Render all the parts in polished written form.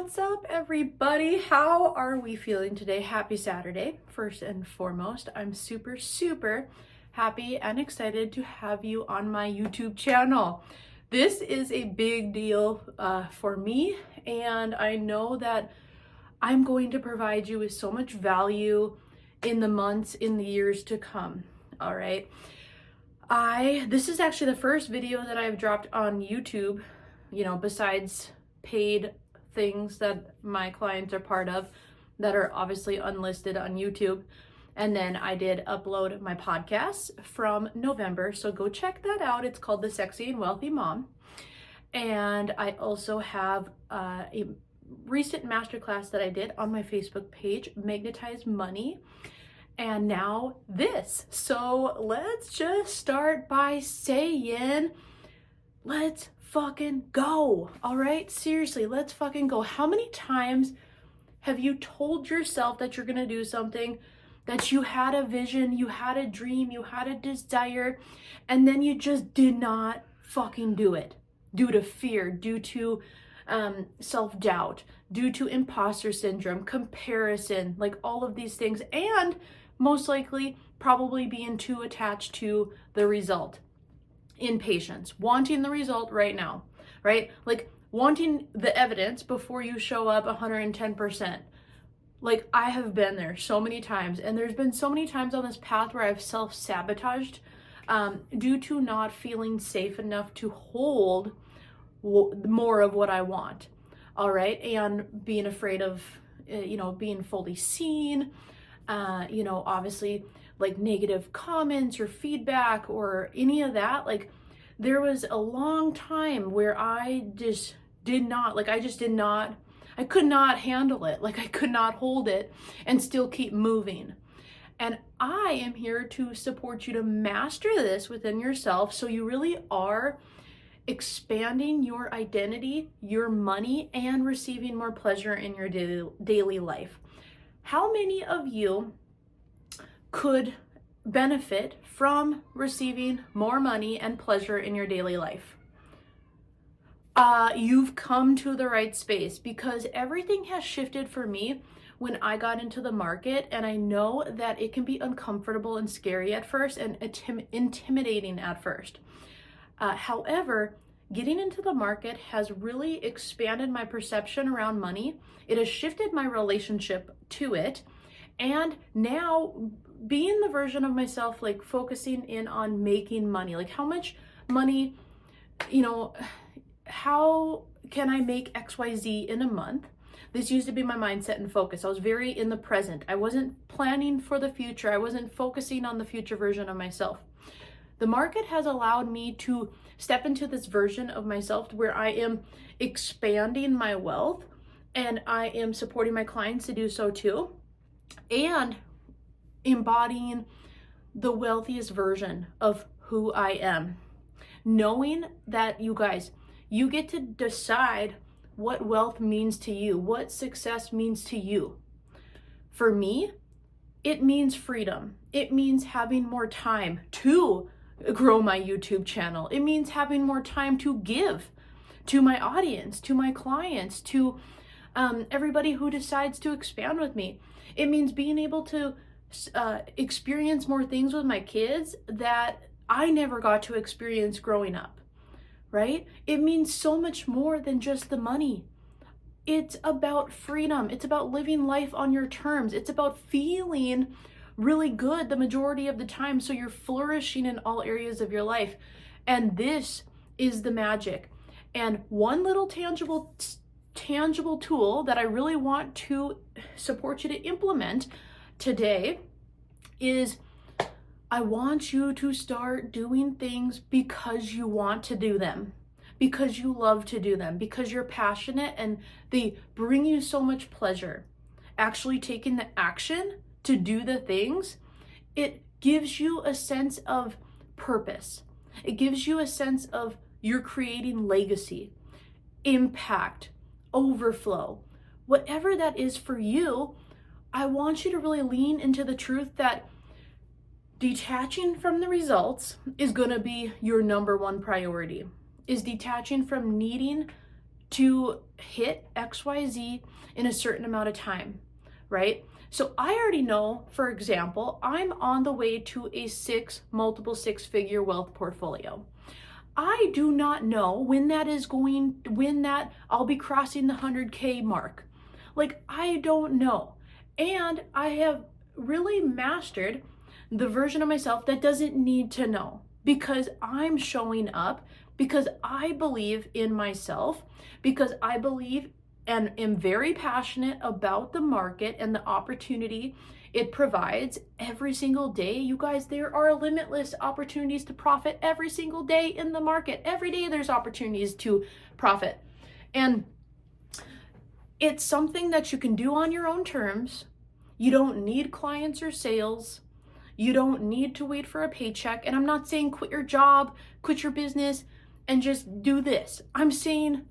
What's up, everybody? How are we feeling today? Happy Saturday, first and foremost. I'm super happy and excited to have you on my YouTube channel. This is a big deal for me, and I know that I'm going to provide you with so much value in the months, in the years to come. All right. This is actually the first video that I've dropped on YouTube, besides paid things that my clients are part of that are obviously unlisted on YouTube. And then I did upload my podcast from November, so go check that out. It's called The Sexy and Wealthy Mom. And I also have a recent masterclass that I did on my Facebook page, Magnetize Money. And now this. So let's just start by saying, let's fucking go. All right? Seriously, let's fucking go. How many times have you told yourself that you're going to do something, that you had a vision, you had a dream, you had a desire, and then you just did not fucking do it due to fear, due to self-doubt, due to imposter syndrome, comparison, like all of these things, and most likely probably being too attached to the result. Impatience, wanting the result right now, right? Like wanting the evidence before you show up 110%. Like I have been there so many times, and there's been so many times on this path where I've self-sabotaged due to not feeling safe enough to hold more of what I want. All right. And being afraid of, being fully seen, obviously like negative comments or feedback or any of that. Like there was a long time where I could not handle it. Like I could not hold it and still keep moving. And I am here to support you to master this within yourself, so you really are expanding your identity, your money, and receiving more pleasure in your daily life. How many of you could benefit from receiving more money and pleasure in your daily life? You've come to the right space, because everything has shifted for me when I got into the market, and I know that it can be uncomfortable and scary at first and intimidating at first. However, getting into the market has really expanded my perception around money. It has shifted my relationship to it. And now being the version of myself, like focusing in on making money, like how much money, how can I make XYZ in a month? This used to be my mindset and focus. I was very in the present. I wasn't planning for the future. I wasn't focusing on the future version of myself. The market has allowed me to step into this version of myself where I am expanding my wealth, and I am supporting my clients to do so too, and embodying the wealthiest version of who I am. Knowing that, you guys, you get to decide what wealth means to you, what success means to you. For me, it means freedom. It means having more time to grow my YouTube channel. It means having more time to give to my audience, to my clients, to everybody who decides to expand with me. It means being able to experience more things with my kids that I never got to experience growing up, right? It means so much more than just the money. It's about freedom. It's about living life on your terms. It's about feeling really good the majority of the time, so you're flourishing in all areas of your life. And this is the magic. And one little tangible tool that I really want to support you to implement today is, I want you to start doing things because you want to do them, because you love to do them, because you're passionate and they bring you so much pleasure. Actually taking the action to do the things, it gives you a sense of purpose. It gives you a sense of you're creating legacy, impact, overflow. Whatever that is for you, I want you to really lean into the truth that detaching from the results is going to be your number one priority. Is detaching from needing to hit XYZ in a certain amount of time, right? So I already know, for example, I'm on the way to a multiple six-figure wealth portfolio. I do not know when that I'll be crossing the 100K mark. Like, I don't know. And I have really mastered the version of myself that doesn't need to know, because I'm showing up, because I believe in myself, because I believe and am very passionate about the market and the opportunity it provides every single day. You guys, there are limitless opportunities to profit every single day in the market. Every day there's opportunities to profit. And it's something that you can do on your own terms. You don't need clients or sales. You don't need to wait for a paycheck. And I'm not saying quit your job, quit your business, and just do this. I'm saying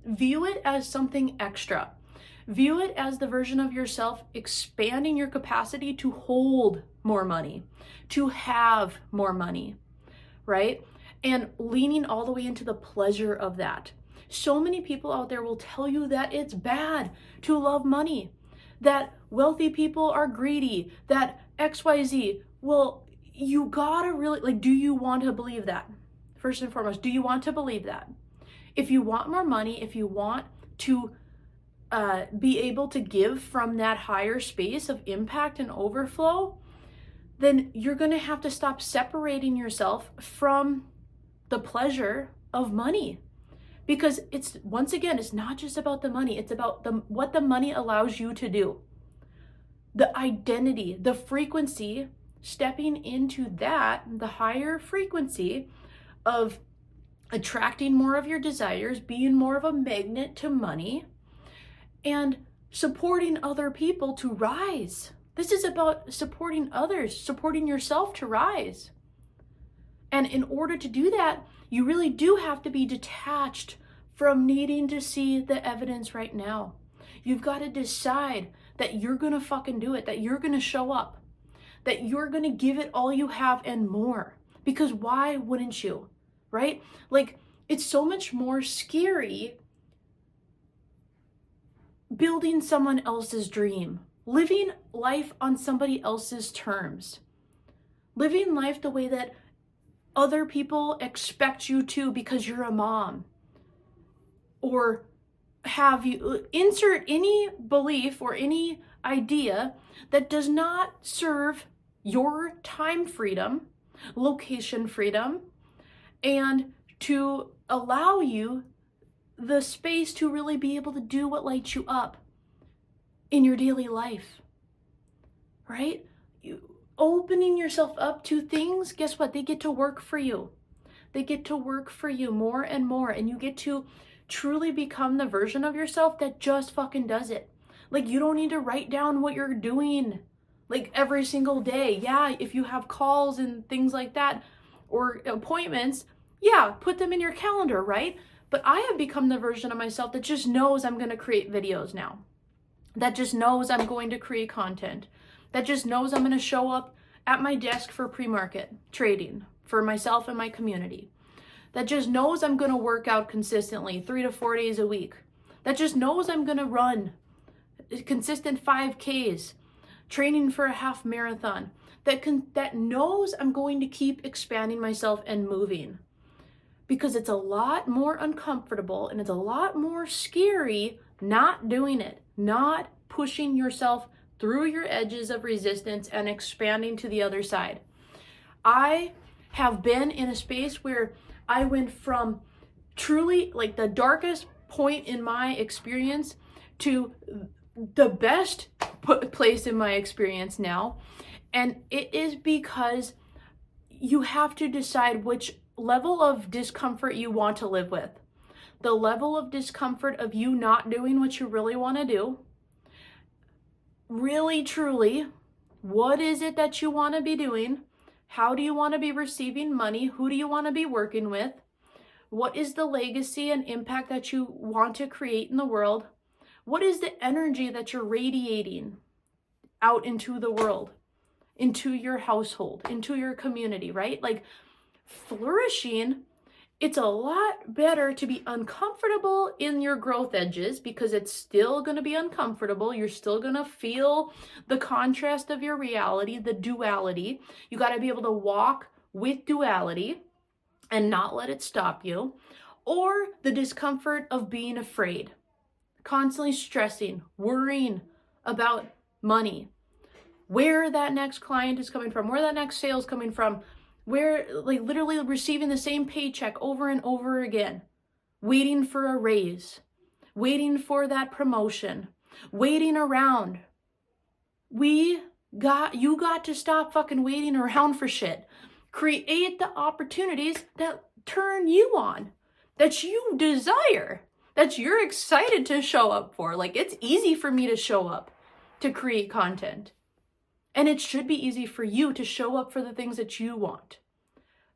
view it as something extra. View it as the version of yourself expanding your capacity to hold more money, to have more money, right? And leaning all the way into the pleasure of that. So many people out there will tell you that it's bad to love money, that wealthy people are greedy, that XYZ. Well, you gotta really, like, do you want to believe that? First and foremost, do you want to believe that? If you want more money, if you want to be able to give from that higher space of impact and overflow, then you're going to have to stop separating yourself from the pleasure of money. Because it's, once again, it's not just about the money. It's about what the money allows you to do. The identity, the frequency, stepping into that, the higher frequency of attracting more of your desires, being more of a magnet to money, and supporting other people to rise. This is about supporting others, supporting yourself to rise. And in order to do that, you really do have to be detached from needing to see the evidence right now. You've got to decide that you're going to fucking do it, that you're going to show up, that you're going to give it all you have and more. Because why wouldn't you? Right? Like, it's so much more scary building someone else's dream, living life on somebody else's terms, living life the way that other people expect you to because you're a mom, or have you insert any belief or any idea that does not serve your time freedom, location freedom, and to allow you the space to really be able to do what lights you up in your daily life, right? Opening yourself up to things, guess what? They get to work for you. They get to work for you more and more, and you get to truly become the version of yourself that just fucking does it. Like, you don't need to write down what you're doing like every single day. Yeah, if you have calls and things like that or appointments, yeah, put them in your calendar, right? But I have become the version of myself that just knows I'm going to create videos now. That just knows I'm going to create content. That just knows I'm going to show up at my desk for pre-market trading for myself and my community. That just knows I'm going to work out consistently 3 to 4 days a week. That just knows I'm going to run consistent 5Ks, training for a half marathon. That knows I'm going to keep expanding myself and moving. Because it's a lot more uncomfortable and it's a lot more scary not doing it, not pushing yourself through your edges of resistance and expanding to the other side. I have been in a space where I went from truly like the darkest point in my experience to the best place in my experience now. And it is because you have to decide which level of discomfort you want to live with. The level of discomfort of you not doing what you really want to do. Really, truly, what is it that you want to be doing? How do you want to be receiving money? Who do you want to be working with? What is the legacy and impact that you want to create in the world? What is the energy that you're radiating out into the world, into your household, into your community, right? Like, flourishing It's a lot better to be uncomfortable in your growth edges, because it's still going to be uncomfortable. You're still going to feel the contrast of your reality, the duality. You got to be able to walk with duality and not let it stop you. Or the discomfort of being afraid, constantly stressing, worrying about money, where that next client is coming from, where that next sale is coming from, where, like, literally receiving the same paycheck over and over again, waiting for a raise, waiting for that promotion, waiting around. You got to stop fucking waiting around for shit. Create the opportunities that turn you on, that you desire, that you're excited to show up for. Like, it's easy for me to show up to create content. And it should be easy for you to show up for the things that you want,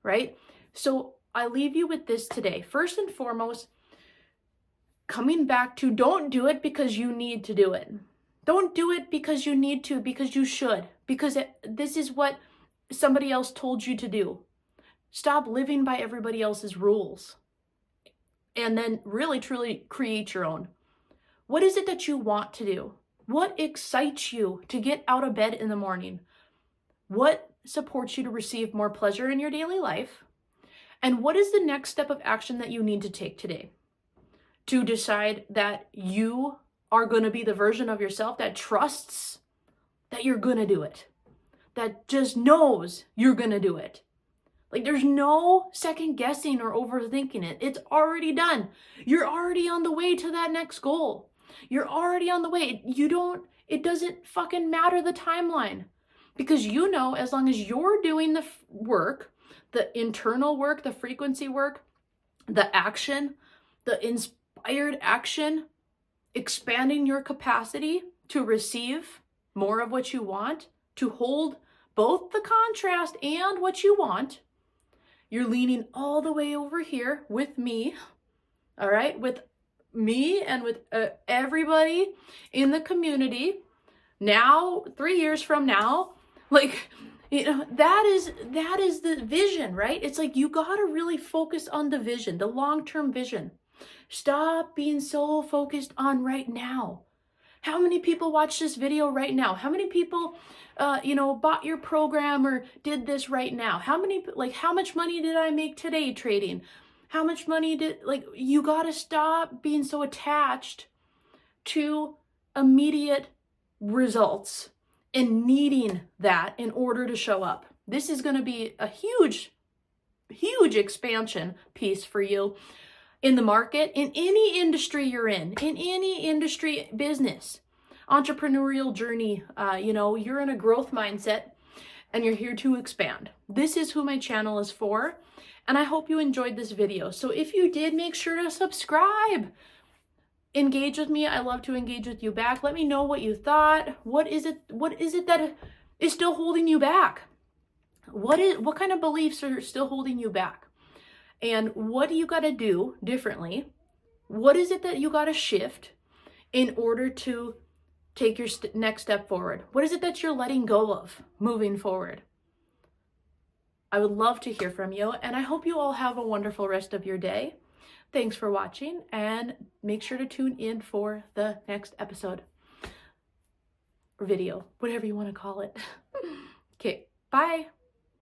right? So I leave you with this today. First and foremost, coming back to, don't do it because you need to do it. Don't do it because you need to, because you should, because this is what somebody else told you to do. Stop living by everybody else's rules and then really, truly create your own. What is it that you want to do? What excites you to get out of bed in the morning? What supports you to receive more pleasure in your daily life? And what is the next step of action that you need to take today to decide that you are going to be the version of yourself that trusts that you're going to do it, that just knows you're going to do it? Like, there's no second guessing or overthinking it. It's already done. You're already on the way to that next goal. You're already on the way. It doesn't fucking matter the timeline, because you know, as long as you're doing the work, the internal work, the frequency work, the action, the inspired action, expanding your capacity to receive more of what you want, to hold both the contrast and what you want, you're leaning all the way over here with me, all right, with me and with everybody in the community. Now, 3 years from now, like, you know, that is the vision, right? It's like, you got to really focus on the vision, the long-term vision. Stop being so focused on right now. How many people watch this video right now? How many people, bought your program or did this right now? How much money did I make today trading? How much money you got to stop being so attached to immediate results and needing that in order to show up. This is going to be a huge, huge expansion piece for you in the market, in any industry you're in any industry, business, entrepreneurial journey. You're in a growth mindset and you're here to expand. This is who my channel is for. And I hope you enjoyed this video. So if you did, make sure to subscribe. Engage with me. I love to engage with you back. Let me know what you thought. What is it that is still holding you back? What kind of beliefs are still holding you back? And what do you got to do differently? What is it that you got to shift in order to take your next step forward? What is it that you're letting go of moving forward? I would love to hear from you, and I hope you all have a wonderful rest of your day. Thanks for watching, and make sure to tune in for the next episode or video, whatever you want to call it. Okay, bye.